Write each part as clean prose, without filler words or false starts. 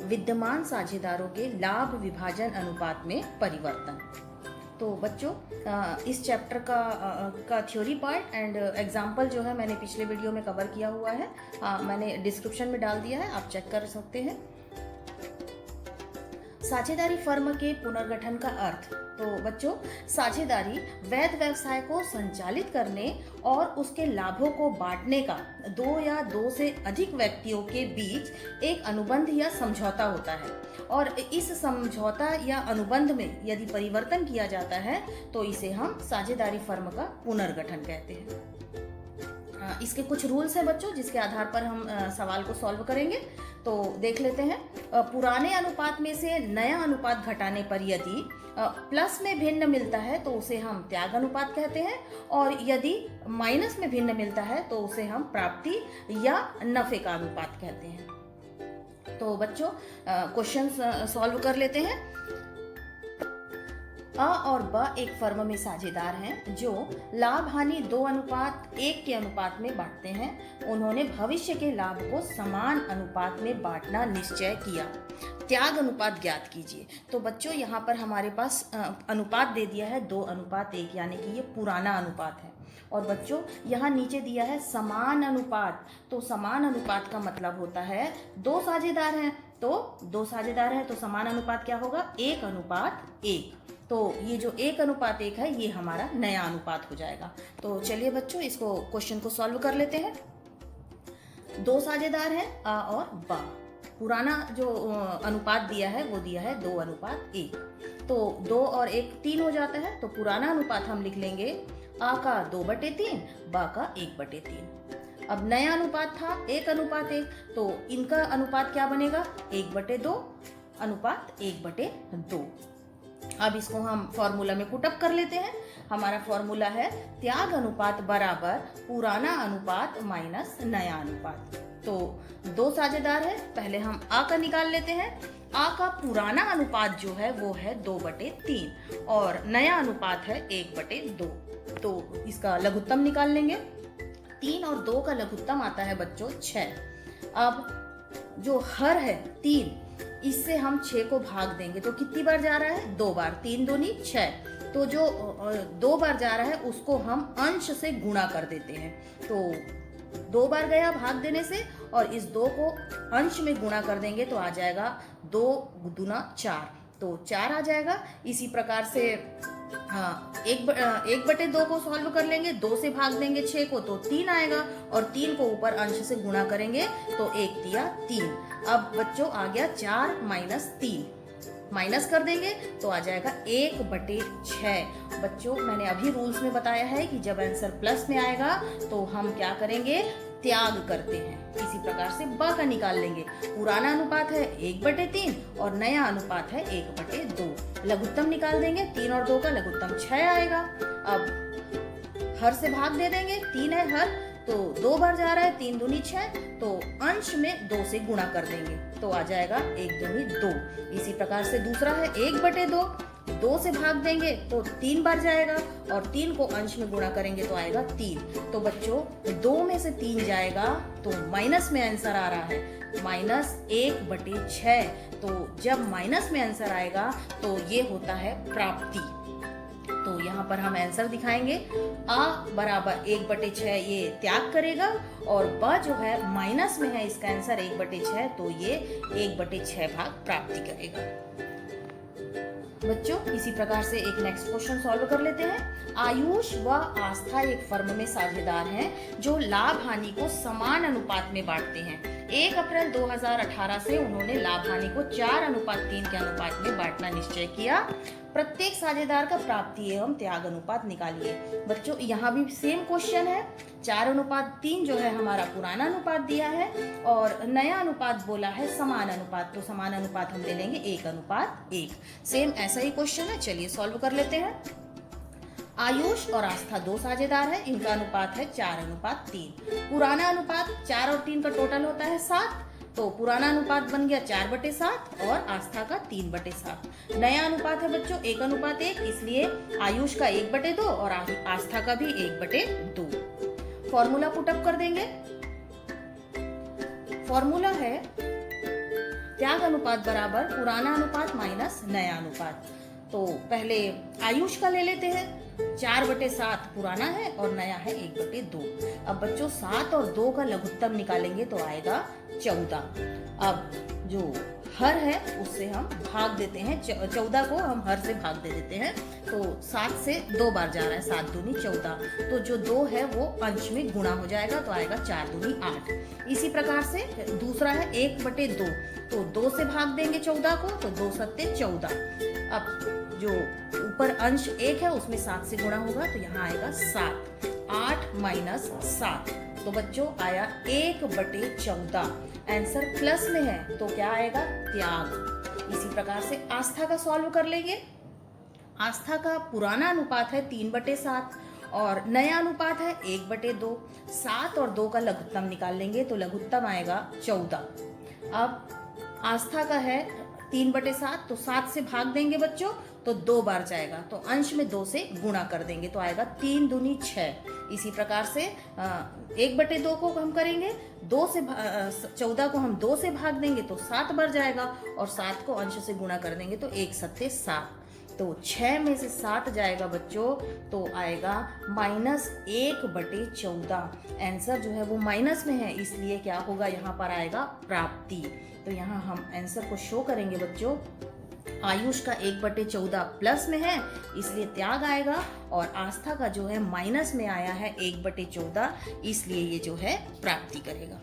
विद्यमान साझेदारों के लाभ विभाजन अनुपात में परिवर्तन। तो बच्चों इस चैप्टर का थ्योरी पार्ट एंड एग्जाम्पल जो है मैंने पिछले वीडियो में कवर किया हुआ है, मैंने डिस्क्रिप्शन में डाल दिया है, आप चेक कर सकते हैं। साझेदारी फर्म के पुनर्गठन का अर्थ। तो बच्चों, साझेदारी वैध व्यवसाय को संचालित करने और उसके लाभों को बांटने का दो या दो से अधिक व्यक्तियों के बीच एक अनुबंध या समझौता होता है, और इस समझौता या अनुबंध में यदि परिवर्तन किया जाता है तो इसे हम साझेदारी फर्म का पुनर्गठन कहते हैं। इसके कुछ रूल्स हैं बच्चों, जिसके आधार पर हम सवाल को सॉल्व करेंगे। तो देख लेते हैं। पुराने अनुपात में से नया अनुपात घटाने पर यदि प्लस में भिन्न मिलता है तो उसे हम त्याग अनुपात कहते हैं, और यदि माइनस में भिन्न मिलता है तो उसे हम प्राप्ति या नफे का अनुपात कहते हैं। तो बच्चों क्वेश्चन सॉल्व कर लेते हैं। अ और ब एक फर्म में साझेदार हैं जो लाभ हानि 2:1 के अनुपात में बांटते हैं। उन्होंने भविष्य के लाभ को समान अनुपात में बांटना निश्चय किया। त्याग अनुपात ज्ञात कीजिए। तो बच्चों यहाँ पर हमारे पास अनुपात दे दिया है 2:1, यानी कि ये पुराना अनुपात है। और बच्चों यहाँ नीचे दिया है समान अनुपात। तो समान अनुपात का मतलब होता है दो साझेदार हैं तो समान अनुपात क्या होगा? 1:1। तो ये जो 1:1 है ये हमारा नया अनुपात हो जाएगा। तो चलिए बच्चों इसको क्वेश्चन को सॉल्व कर लेते हैं। दो साझेदार हैं अ और ब। पुराना जो अनुपात दिया है वो दिया है 2:1। तो 2 और 1 3 हो जाता है। तो पुराना अनुपात हम लिख लेंगे अ का 2/3, ब का 1/3। अब नया अनुपात था 1:1, तो इनका अनुपात क्या बनेगा? 1/2 अनुपात 1/2। अब इसको हम फॉर्मूला में पुटअप कर लेते हैं। हमारा फॉर्मूला है त्याग अनुपात बराबर पुराना अनुपात माइनस नया अनुपात। तो दो साझेदार है, पहले हम आ का निकाल लेते हैं। आ का पुराना अनुपात जो है वो है 2/3 और नया अनुपात है 1/2। तो इसका लघुत्तम निकाल लेंगे। 3 और 2 का लघुत्तम आता है बच्चों 6। अब जो हर है 3, इससे हम 6 को भाग देंगे तो कितनी बार जा रहा है? 2 बार। 3 दूनी 6। तो जो 2 बार जा रहा है उसको हम अंश से गुणा कर देते हैं। तो 2 बार गया भाग देने से, और इस 2 को अंश में गुणा कर देंगे तो आ जाएगा 2 दूना 4। तो 4 आ जाएगा। इसी प्रकार से 1/2 को सॉल्व कर लेंगे। 2 से भाग देंगे 6 को तो 3 आएगा, और 3 को ऊपर अंश से गुणा करेंगे तो 1 तिया 3। अब बच्चों आ गया 4 - 3, माइनस कर देंगे तो आ जाएगा 1/6। बच्चों मैंने अभी रूल्स में बताया है कि जब आंसर प्लस में आएगा तो हम क्या करेंगे? त्याग करते हैं। इसी प्रकार से ब का निकाल लेंगे। पुराना अनुपात है 1/3 और नया अनुपात है 1/2। लघुत्तम निकाल देंगे। 3 और 2 का लघुत्तम 6 आएगा। अब हर से भाग दे देंगे। 3 है हर, तो 2 बार जा रहा है। 3 दूनी 6, तो अंश में 2 से गुणा कर देंगे तो आ जाएगा 1 दूनी 2। इसी प्रकार से दूसरा है 1/2। 2 से भाग देंगे तो 3 बार जाएगा, और 3 को अंश में गुणा करेंगे तो आएगा 3। तो बच्चों 2 में से 3 जाएगा तो माइनस में आंसर आ रहा है -1/6। तो जब माइनस में आंसर आएगा तो ये होता है प्राप्ति। तो यहाँ पर हम आंसर दिखाएंगे। आ बराबर 1/6 ये त्याग करेगा, और ब जो है माइनस में है, इसका आंसर 1/6, तो ये 1/6 भाग प्राप्ति करेगा। बच्चों इसी प्रकार से एक नेक्स्ट क्वेश्चन सॉल्व कर लेते हैं। आयुष व आस्था एक फर्म में साझेदार हैं जो लाभ हानि को समान अनुपात में बांटते हैं। 1 अप्रैल 2018 से उन्होंने लाभ हानि को 4:3 के अनुपात में बांटना निश्चय किया। प्रत्येक साझेदार का प्राप्ति एवं त्याग अनुपात निकालिए। बच्चों यहाँ भी सेम क्वेश्चन है। 4:3 जो है हमारा पुराना अनुपात दिया है, और नया अनुपात बोला है समान अनुपात। तो समान अनुपात हम ले लेंगे 1:1। सेम ऐसा ही क्वेश्चन है। चलिए सॉल्व कर लेते हैं। आयुष और आस्था दो साझेदार हैं। इनका अनुपात है 4:3। पुराना अनुपात 4 और 3 का टोटल होता है 7। तो पुराना अनुपात बन गया 4/7 और आस्था का 3/7। नया अनुपात है बच्चों 1:1, इसलिए आयुष का 1/2 और आस्था का भी 1/2। फॉर्मूला पुटअप कर देंगे। फॉर्मूला है त्याग अनुपात बराबर पुराना अनुपात माइनस नया अनुपात। तो पहले आयुष का ले लेते हैं। 4/7 पुराना है और नया है 1/2। अब बच्चों 7 और 2 का लघुत्तम निकालेंगे तो आएगा 14। अब जो हर है उससे हम भाग देते हैं, 14 को हम हर से भाग दे देते हैं। तो 7 से 2 बार जा रहा है, 7 दूनी 14। तो जो 2 है वो अंश में गुणा हो जाएगा तो आएगा 4 दूनी 8। इसी प्रकार से दूसरा है 1/2। तो 2 से भाग देंगे 14 को तो 2 सत्ते 14। अब जो ऊपर अंश 1 है उसमें 7 से गुणा होगा तो यहाँ आएगा 7। 8 माइनस 7 तो बच्चों आया 1/14। आंसर प्लस में है तो क्या आएगा? त्याग। इसी प्रकार से आस्था का सॉल्व कर लेंगे। आस्था का पुराना अनुपात है 3/7 और नया अनुपात है 1/2। 7 और 2 का लघुत्तम निकाल लेंगे तो लघुत्तम आएगा 14। अब आस्था का है 3/7 तो 7 से भाग देंगे बच्चों तो 2 बार जाएगा, तो अंश में 2 से गुणा कर देंगे तो आएगा 3 दूनी 6। इसी प्रकार से 1/2 को हम करेंगे 14 को हम 2 से भाग देंगे तो 7 बार जाएगा और 7 को अंश से गुणा कर देंगे तो 1 सत्ते 7। तो 6 में से 7 जाएगा बच्चों तो आएगा -1/14। आंसर जो है वो माइनस में है, इसलिए क्या होगा यहाँ पर आएगा प्राप्ति। तो यहाँ हम आंसर को शो करेंगे बच्चों। आयुष का 1/14 प्लस में है इसलिए त्याग आएगा और आस्था का जो है माइनस में आया है 1/14 इसलिए ये जो है प्राप्ति करेगा।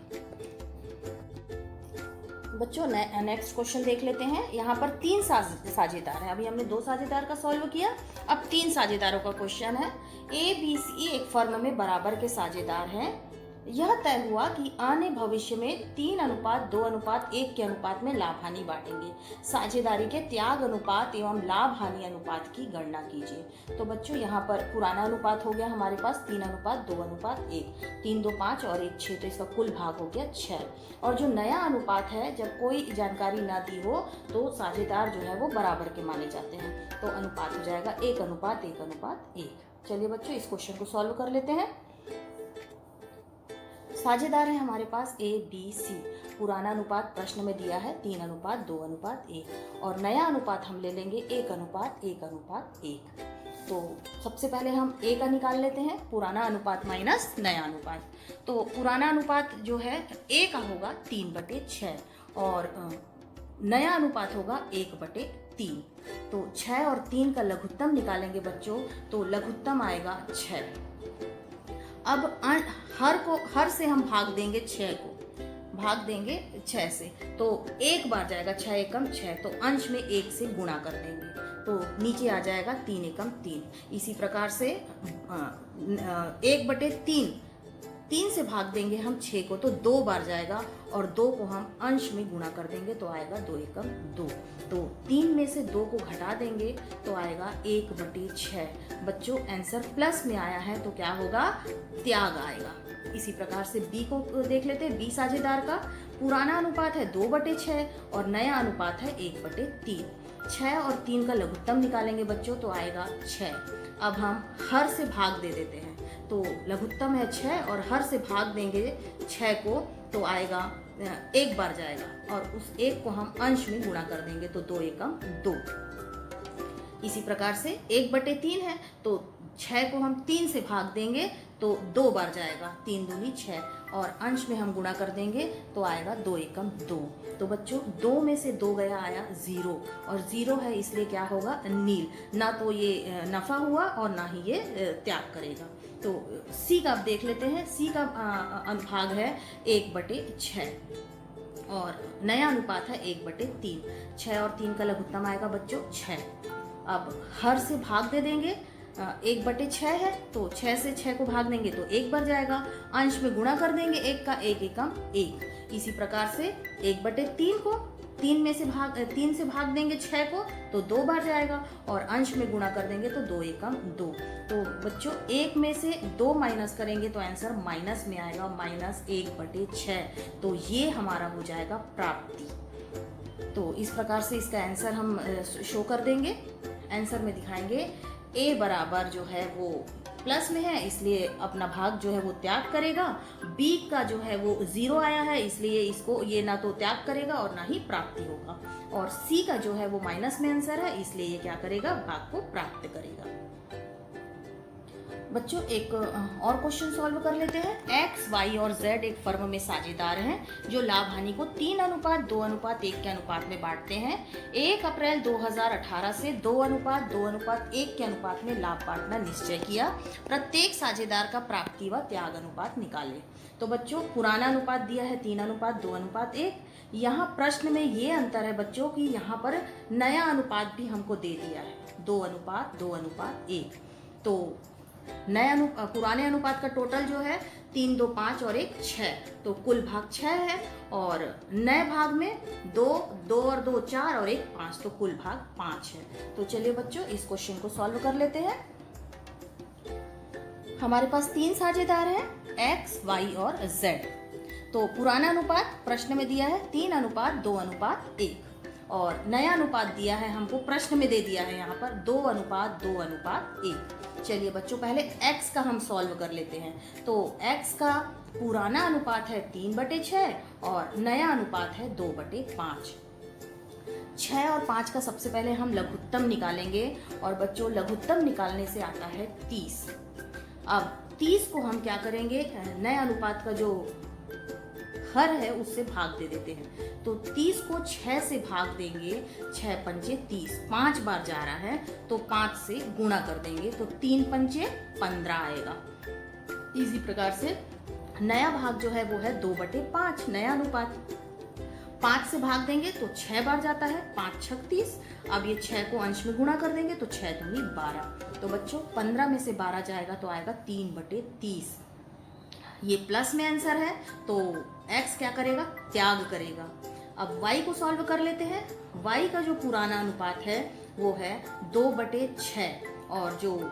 बच्चों नेक्स्ट क्वेश्चन देख लेते हैं। यहाँ पर 3 साझेदार हैं। अभी हमने 2 साझेदार का सॉल्व किया, अब 3 साझेदारों का क्वेश्चन है। ए बी सी एक फर्म में बराबर के साझेदार हैं। यह तय हुआ कि आने भविष्य में 3:2:1 के अनुपात में लाभ हानि बांटेंगे। साझेदारी के त्याग अनुपात एवं लाभ हानि अनुपात की गणना कीजिए। तो बच्चों यहाँ पर पुराना अनुपात हो गया हमारे पास 3:2:1, 3 2 5 और 1 6, तो इसका कुल भाग हो गया 6। और जो नया अनुपात है, जब कोई जानकारी ना दी हो तो साझेदार जो है वो बराबर के माने जाते हैं, तो अनुपात हो जाएगा 1:1:1। चलिए बच्चों इस क्वेश्चन को सॉल्व कर लेते हैं। साझेदार है हमारे पास ए बी सी। पुराना अनुपात प्रश्न में दिया है 3:2:1 और नया अनुपात हम ले लेंगे 1:1:1। तो सबसे पहले हम ए का निकाल लेते हैं, पुराना अनुपात माइनस नया अनुपात। तो पुराना अनुपात जो है ए का होगा 3/6 और नया अनुपात होगा 1/3। तो 6 और 3 का लघुत्तम निकालेंगे बच्चों तो लघुत्तम आएगा 6। अब हर से हम भाग देंगे 6 को, भाग देंगे 6 से तो 1 बार जाएगा, 6 एकम 6, तो अंश में 1 से गुणा कर देंगे तो नीचे आ जाएगा 3 एकम 3। इसी प्रकार से 1/3, 3 से भाग देंगे हम 6 को तो 2 बार जाएगा और 2 को हम अंश में गुणा कर देंगे तो आएगा 2 एकम 2। तो 3 में से 2 को घटा देंगे तो आएगा 1/6। बच्चों आंसर प्लस में आया है तो क्या होगा? त्याग आएगा। इसी प्रकार से बी को देख लेते हैं। बी साझेदार का पुराना अनुपात है 2/6 और नया अनुपात है 1/3। 6 और 3 का लघुत्तम निकालेंगे बच्चों तो आएगा 6। अब हम हर से भाग दे देते हैं तो लघुत्तम है 6 और हर से भाग देंगे 6 को तो आएगा 1 बार जाएगा और उस 1 को हम अंश में गुणा कर देंगे तो 2 एकम 2। इसी प्रकार से 1/3 है तो 6 को हम 3 से भाग देंगे तो 2 बार जाएगा, 3 दूनी 6 और अंश में हम गुणा कर देंगे तो आएगा 2 एकम 2। तो बच्चों 2 में से 2 गया आया 0 और 0 है इसलिए क्या होगा? नील। ना तो ये नफा हुआ और ना ही ये त्याग करेगा। तो सी का अब देख लेते हैं। सी का अनुभाग है 1/6 और नया अनुपात है 1/3। 6 और 3 का लघुत्तम आएगा बच्चों 6। अब हर से भाग दे देंगे, 1/6 है तो 6 से 6 को भाग देंगे तो 1 बार जाएगा, अंश में गुणा कर देंगे 1 का 1 एकम 1। इसी प्रकार से 1/3 को 3 से भाग देंगे 6 को तो 2 बार जाएगा और अंश में गुणा कर देंगे तो 2 एकम 2। तो बच्चों 1 में से 2 माइनस करेंगे तो आंसर माइनस में आएगा, -1/6। तो ये हमारा हो जाएगा प्राप्ति। तो इस प्रकार से इसका आंसर हम शो कर देंगे। आंसर में दिखाएंगे ए बराबर जो है वो प्लस में है इसलिए अपना भाग जो है वो त्याग करेगा। बी का जो है वो 0 आया है इसलिए इसको ये ना तो त्याग करेगा और ना ही प्राप्ति होगा। और सी का जो है वो माइनस में आंसर है इसलिए ये क्या करेगा, भाग को प्राप्त करेगा। बच्चों एक और क्वेश्चन सॉल्व कर लेते हैं। एक्स, वाई और जेड एक फर्म में साझेदार हैं जो लाभ हानि को 3:2:1 के अनुपात में बांटते हैं। 1 अप्रैल 2018 से 2:2:1 के अनुपात में लाभ बांटना निश्चय किया। प्रत्येक साझेदार का प्राप्ति व त्याग अनुपात निकाले। तो बच्चों पुराना अनुपात दिया है 3:2:1। यहाँ प्रश्न में ये अंतर है बच्चों कि यहाँ पर नया अनुपात भी हमको दे दिया है 2:2:1। तो पुराने अनुपात का टोटल जो है 3, 2, 5 और 1 6, तो कुल भाग 6 है। और नए भाग में 2, 2 और 2 4 और 1 5, तो कुल भाग 5 है। तो चलिए बच्चों इस क्वेश्चन को सॉल्व कर लेते हैं। हमारे पास 3 साझेदार हैं, x, y और z। तो पुराना अनुपात प्रश्न में दिया है 3:2:1 और नया अनुपात दिया है हमको प्रश्न में दे दिया है यहाँ पर 2:2:1। चलिए बच्चों पहले x का हम सॉल्व कर लेते हैं। तो x का पुराना अनुपात है 3/6 और नया अनुपात है 2/5। 6 और 5 का सबसे पहले हम लघुत्तम निकालेंगे और बच्चों लघुत्तम निकालने से आता है 30। अब 30 को हम क्या करेंगे, नए अनुपात का जो हर है उससे भाग दे देते हैं। तो 30 को 6 से भाग देंगे, 6 पंचे 30, 5 बार जा रहा है तो 5 से गुणा कर देंगे तो 3 पंचे 15 आएगा। इसी प्रकार से नया भाग जो है वो है 2/5, नया अनुपात। 5 से भाग देंगे तो 6 बार जाता है, 5 छक 30। अब ये 6 को अंश में गुणा कर देंगे तो 6 दूनी 12। तो बच्चों 15 में से 12 जाएगा तो आएगा 3/30। ये प्लस में आंसर है तो x क्या करेगा, त्याग करेगा। अब y को सॉल्व कर लेते हैं। y का जो पुराना अनुपात है वो है 2/6 और जो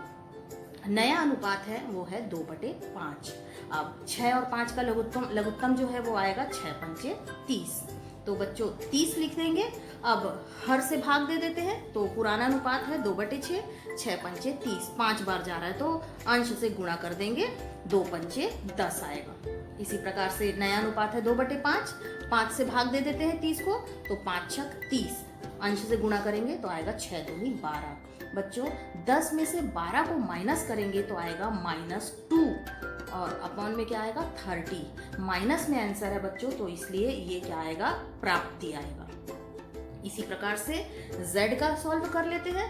नया अनुपात है वो है 2/5। अब 6 और 5 का लघुत्तम जो है वो आएगा 6 पंचे 30। तो बच्चों 30 लिख देंगे। अब हर से भाग दे देते हैं। तो पुराना अनुपात है 2/6, 6 पंचे 30, 5 बार जा रहा है तो अंश से गुणा कर देंगे, 2 पंचे 10 आएगा। इसी प्रकार से नया अनुपात है 2/5, 5 से भाग दे देते हैं 30 को तो 5 छक 30, अंश से गुणा करेंगे तो आएगा 6 दूनी 12। बच्चों 10 में से 12 को माइनस करेंगे तो आएगा -2 और अपॉन में क्या आएगा 30। माइनस में आंसर है बच्चों तो इसलिए ये क्या आएगा, प्राप्ति आएगा। इसी प्रकार से z का सॉल्व कर लेते हैं।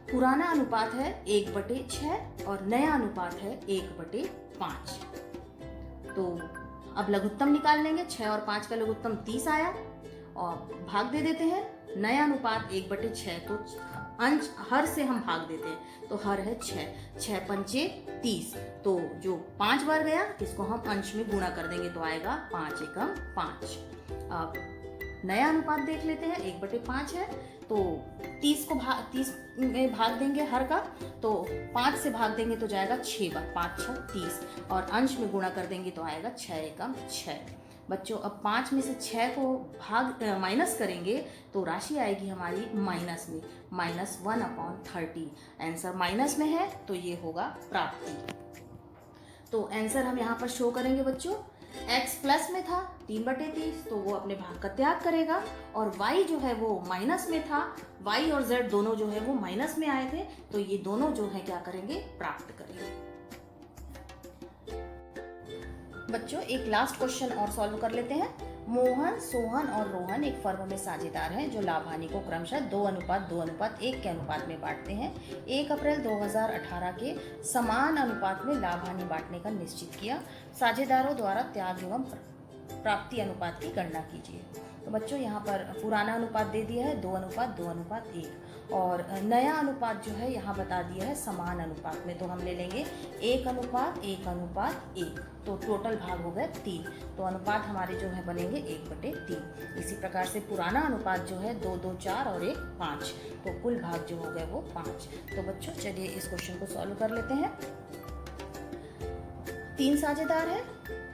पुराना अनुपात है 1/6 और नया अनुपात है 1/5। तो अब लघुत्तम निकाल लेंगे। 6 और 5 का लघुत्तम 30 आया और भाग दे देते हैं। नया अनुपात 1/6 तो अंश हर से हम भाग देते हैं तो हर है 6, 6 पंचे 30। तो जो 5 बार गया इसको हम अंश में गुणा कर देंगे तो आएगा 5 एकम 5। अब नया अनुपात देख लेते हैं, 1/5 है तो 30 में भाग देंगे हर का तो 5 से भाग देंगे तो जाएगा 6 बार, 5 6 30 और अंश में गुणा कर देंगे तो आएगा 6 एकम 6। बच्चों अब 5 में से 6 को माइनस करेंगे तो राशि आएगी हमारी माइनस में, -1/30। आंसर माइनस में है तो ये होगा प्राप्ति। तो आंसर हम यहाँ पर शो करेंगे बच्चों। x प्लस में था 3/30 तो वो अपने भाग का त्याग करेगा और y जो है वो माइनस में था, y और z दोनों जो है वो माइनस में आए थे तो ये दोनों जो है क्या करेंगे, प्राप्त करेंगे। बच्चों एक लास्ट क्वेश्चन और सॉल्व कर लेते हैं। मोहन, सोहन और रोहन एक फर्म में साझेदार हैं जो लाभ हानि को क्रमशः 2:2:1 के अनुपात में बांटते हैं। 1 अप्रैल 2018 के समान अनुपात में लाभ हानि बांटने का निश्चित किया। साझेदारों द्वारा त्याग एवं प्राप्ति अनुपात की गणना कीजिए। तो बच्चों यहाँ पर पुराना अनुपात दे दिया है 2:2:1 और नया अनुपात जो है यहाँ बता दिया है समान अनुपात में। तो हम ले लेंगे 1:1:1 तो टोटल भाग हो गए 3 तो अनुपात हमारे जो है बनेंगे 1/3। इसी प्रकार से पुराना अनुपात जो है 2, 2, 4 और 1 5 तो कुल भाग जो हो गए वो 5। तो बच्चों चलिए इस क्वेश्चन को सॉल्व कर लेते हैं। 3 साझेदार हैं,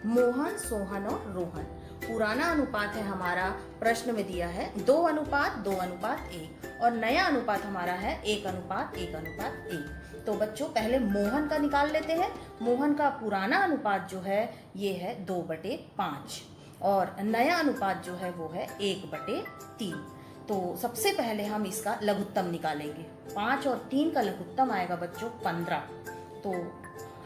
मोहन, सोहन और रोहन। पुराना अनुपात है हमारा प्रश्न में दिया है 2:2:1 और नया अनुपात हमारा है 1:1:1। तो बच्चों पहले मोहन का निकाल लेते हैं। मोहन का पुराना अनुपात जो है ये है 2/5 और नया अनुपात जो है वो है 1/3। तो सबसे पहले हम इसका लघुत्तम निकालेंगे। 5 और 3 का लघुत्तम आएगा बच्चों 15। तो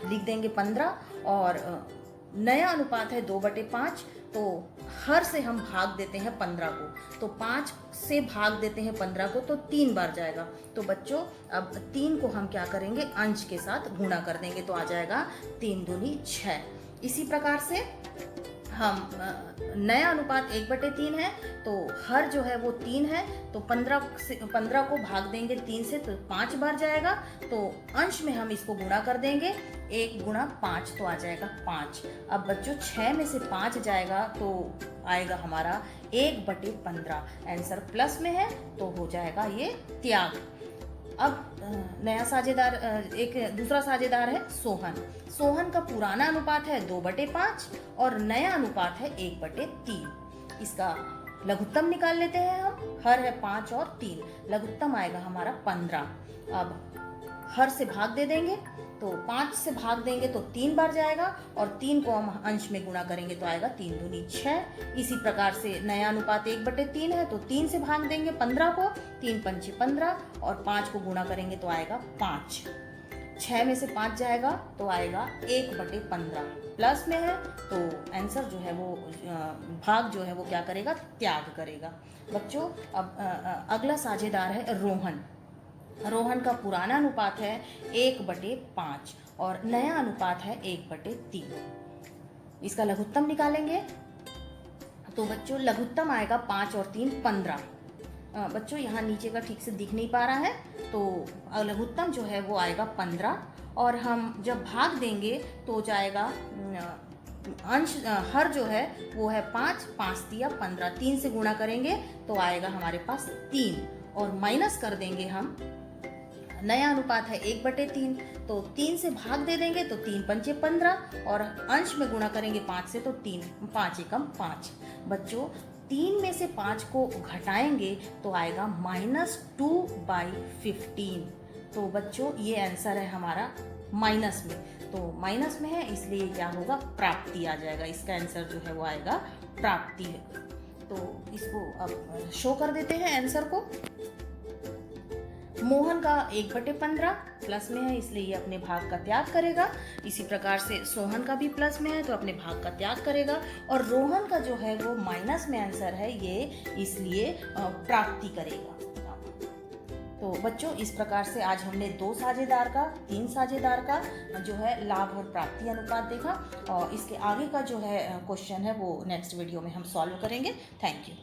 लिख देंगे 15 और नया अनुपात है 2/5। तो हर से हम भाग देते हैं 15 को, तो 5 से भाग देते हैं 15 को तो 3 बार जाएगा। तो बच्चों अब 3 को हम क्या करेंगे, अंश के साथ गुणा कर देंगे तो आ जाएगा 3 दूनी 6। इसी प्रकार से हम नया अनुपात 1/3 है तो हर जो है वो 3 है, तो 15 को भाग देंगे 3 से तो 5 बार जाएगा। तो अंश में हम इसको गुणा कर देंगे 1 × 5 तो आ जाएगा 5। अब बच्चों 6 में से 5 जाएगा तो आएगा हमारा 1/15। आंसर प्लस में है तो हो जाएगा ये त्याग। अब नया साझेदार, एक दूसरा साझेदार है सोहन। सोहन का पुराना अनुपात है 2/5 और नया अनुपात है 1/3। इसका लघुत्तम निकाल लेते हैं हम। हर है 5 और 3, लघुत्तम आएगा हमारा 15। अब हर से भाग दे देंगे तो 5 से भाग देंगे तो 3 बार जाएगा और 3 को हम अंश में गुणा करेंगे तो आएगा 3 दूनी 6। इसी प्रकार से नया अनुपात 1/3 है तो 3 से भाग देंगे 15 को, 3 पंचे 15 और 5 को गुणा करेंगे तो आएगा 5। 6 में से 5 जाएगा तो आएगा 1/15। प्लस में है तो आंसर जो है वो भाग जो है वो क्या करेगा, त्याग करेगा। बच्चों अब अगला साझेदार है रोहन। रोहन का पुराना अनुपात है 1/5 और नया अनुपात है 1/3। इसका लघुत्तम निकालेंगे तो बच्चों लघुत्तम आएगा 5 और 3 15। बच्चों यहाँ नीचे का ठीक से दिख नहीं पा रहा है तो लघुत्तम जो है वो आएगा 15 और हम जब भाग देंगे तो जाएगा अंश, हर जो है वो है 5, 5 तिया 15, 3 से गुणा करेंगे तो आएगा हमारे पास 3 और माइनस कर देंगे हम। नया अनुपात है 1/3 तो 3 से भाग दे देंगे तो 3 पंचे 15 और अंश में गुणा करेंगे 5 से तो 3, 5 एकम 5। बच्चों 3 में से 5 को घटाएंगे तो आएगा -2/15। तो बच्चों ये आंसर है हमारा माइनस में, तो माइनस में है इसलिए क्या होगा, प्राप्ति आ जाएगा। इसका आंसर जो है वो आएगा प्राप्ति है। तो इसको अब शो कर देते हैं आंसर को। मोहन का 1/15 प्लस में है इसलिए ये अपने भाग का त्याग करेगा। इसी प्रकार से सोहन का भी प्लस में है तो अपने भाग का त्याग करेगा और रोहन का जो है वो माइनस में आंसर है ये, इसलिए प्राप्ति करेगा। तो बच्चों इस प्रकार से आज हमने 2 साझेदार का, 3 साझेदार का जो है लाभ और प्राप्ति अनुपात देखा और इसके आगे का जो है क्वेश्चन है वो नेक्स्ट वीडियो में हम सॉल्व करेंगे। Thank you.